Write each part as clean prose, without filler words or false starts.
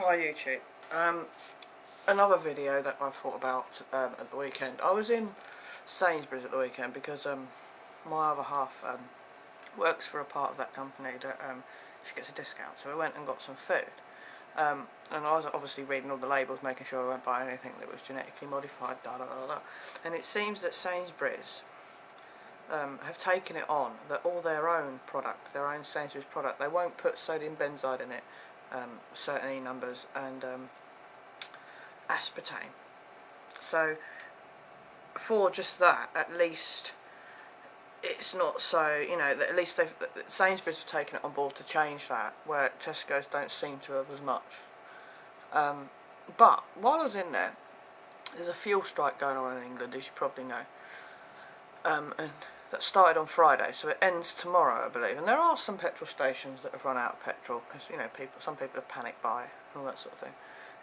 Hi YouTube. Another video that I thought about at the weekend. I was in Sainsbury's at the weekend because my other half works for a part of that company that she gets a discount. So we went and got some food. And I was obviously reading all the labels, making sure I won't buy anything that was genetically modified, And it seems that Sainsbury's have taken it on that all their own product, their own Sainsbury's product, they won't put sodium benzoate in it, certain E numbers, and aspartame. So for just that, at least it's not so, at least Sainsbury's have taken it on board to change that, where Tesco's don't seem to have as much. But while I was in there, there's a fuel strike going on in England, as you probably know. And that started on Friday, so it ends tomorrow, I believe. And there are some petrol stations that have run out of petrol, because, some people have panicked buy and all that sort of thing.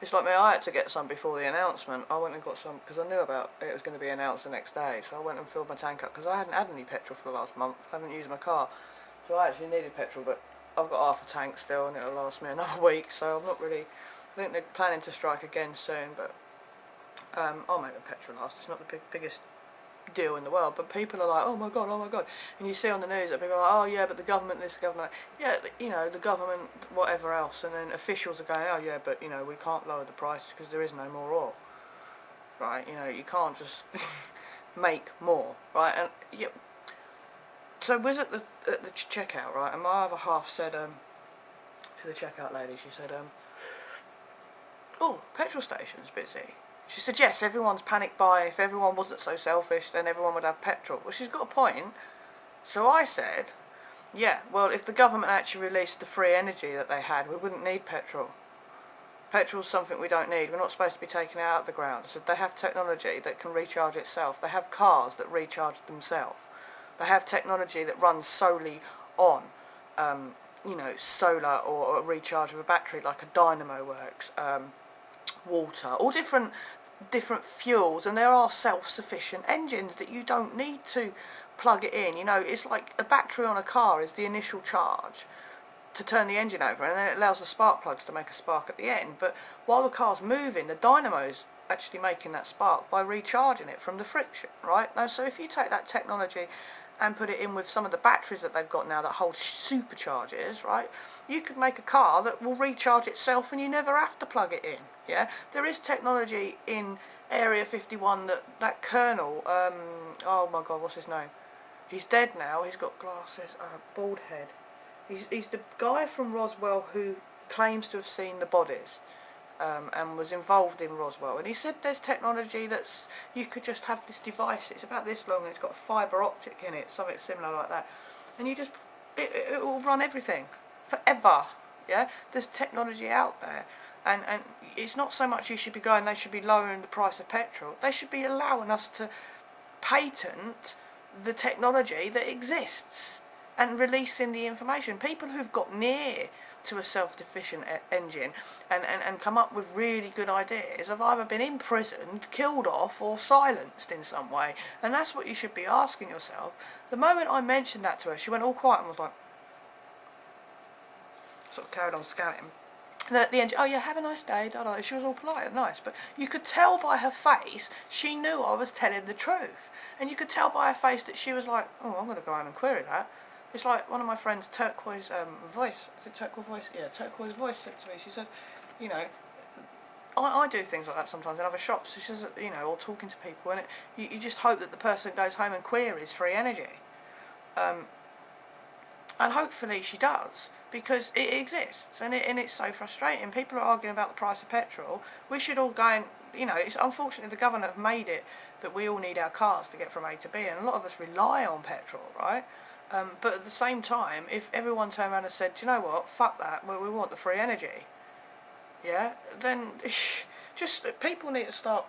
It's like me, I had to get some before the announcement. I went and got some, because I knew about it was going to be announced the next day, so I went and filled my tank up, because I hadn't had any petrol for the last month. I haven't used my car, so I actually needed petrol, but I've got half a tank still, and it'll last me another week, so I'm not really... I think they're planning to strike again soon, but I'll make the petrol last. It's not the biggest deal in the world, but people are like, oh my god, and you see on the news that people are like, oh yeah, but the government this, government that. Yeah, the government whatever else, and then officials are going, oh yeah, but we can't lower the prices because there is no more oil, right? You can't just make more, right? And yeah, so was at the checkout, right, and my other half said to the checkout lady, she said, oh, petrol station's busy. She said, yes, everyone's panic buying. If everyone wasn't so selfish, then everyone would have petrol. Well, she's got a point. So I said, yeah, well, if the government actually released the free energy that they had, we wouldn't need petrol. Petrol's something we don't need. We're not supposed to be taking it out of the ground. So they have technology that can recharge itself. They have cars that recharge themselves. They have technology that runs solely on, solar or a recharge of a battery, like a dynamo works, water, all different fuels, and there are self-sufficient engines that you don't need to plug it in. It's like a battery on a car is the initial charge to turn the engine over, and then it allows the spark plugs to make a spark at the end. But while the car's moving, the dynamo's actually making that spark by recharging it from the friction, right? Now, so if you take that technology and put it in with some of the batteries that they've got now that hold superchargers, right, you could make a car that will recharge itself and you never have to plug it in. Yeah, there is technology in Area 51 that colonel, oh my god, what's his name? He's dead now, he's got glasses, bald head. He's the guy from Roswell who claims to have seen the bodies. And was involved in Roswell, and he said there's technology that's, you could just have this device, it's about this long and it's got fibre optic in it, something similar like that, and you just, it will run everything forever. Yeah, there's technology out there, and it's not so much you should be going, they should be lowering the price of petrol, they should be allowing us to patent the technology that exists and releasing the information. People who've got near to a self-sufficient engine and come up with really good ideas have either been imprisoned, killed off, or silenced in some way. And that's what you should be asking yourself. The moment I mentioned that to her, she went all quiet and was like, sort of carried on scanning. And then at the end, oh yeah, have a nice day, she was all polite and nice, but you could tell by her face she knew I was telling the truth. And you could tell by her face that she was like, oh, I'm going to go home and query that. It's like one of my friends, Turquoise Voice, is it Turquoise Voice? Yeah, Turquoise Voice said to me, she said, I do things like that sometimes in other shops. She says, or talking to people, and you just hope that the person goes home and queries free energy. And hopefully she does, because it exists, and it's so frustrating. People are arguing about the price of petrol. We should all go and, it's unfortunately the government have made it that we all need our cars to get from A to B, and a lot of us rely on petrol, right? But at the same time, if everyone turned around and said, do you know what, fuck that, we want the free energy, yeah, then just people need to start,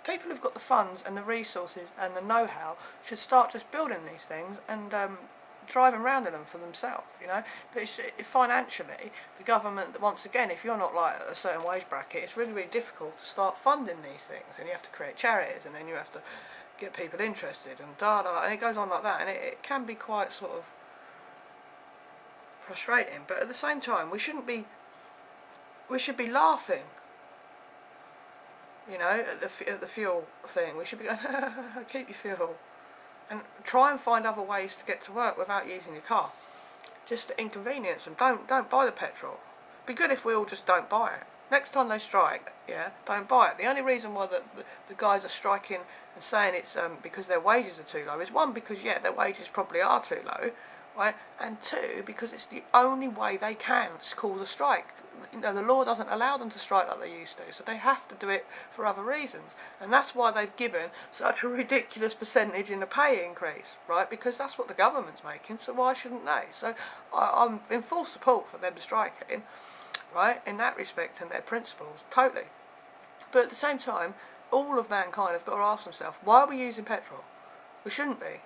people who've got the funds and the resources and the know-how should start just building these things and driving around in them for themselves, But financially, the government, once again, if you're not like a certain wage bracket, it's really, really difficult to start funding these things, and you have to create charities, and then you have to get people interested, and and it goes on like that, and it can be quite sort of frustrating. But at the same time, we shouldn't be we should be laughing, you know, at the fuel thing. We should be going, keep your fuel, and try and find other ways to get to work without using your car. Just to inconvenience them. Don't buy the petrol. Be good if we all just don't buy it. Next time they strike, yeah, don't buy it. The only reason why the guys are striking and saying it's because their wages are too low is, one, because, yeah, their wages probably are too low, right, and two, because it's the only way they can cause a strike. You know, the law doesn't allow them to strike like they used to, so they have to do it for other reasons, and that's why they've given such a ridiculous percentage in the pay increase, right, because that's what the government's making, so why shouldn't they? So I'm in full support for them striking, right, in that respect, and their principles, totally. But at the same time, all of mankind have got to ask themselves, why are we using petrol? We shouldn't be.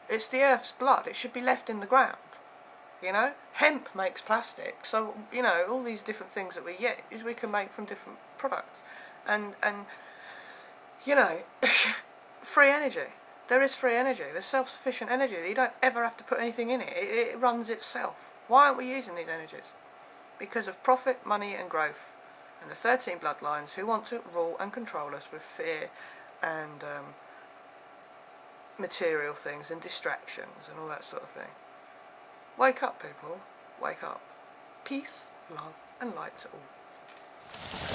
It's the earth's blood. It should be left in the ground. You know, hemp makes plastic, so, you know, all these different things that we use, we can make from different products. And you know, free energy. There is free energy. There's self-sufficient energy. You don't ever have to put anything in it. It runs itself. Why aren't we using these energies? Because of profit, money and growth. And the 13 bloodlines who want to rule and control us with fear and material things and distractions and all that sort of thing. Wake up, people. Wake up. Peace, love and light to all.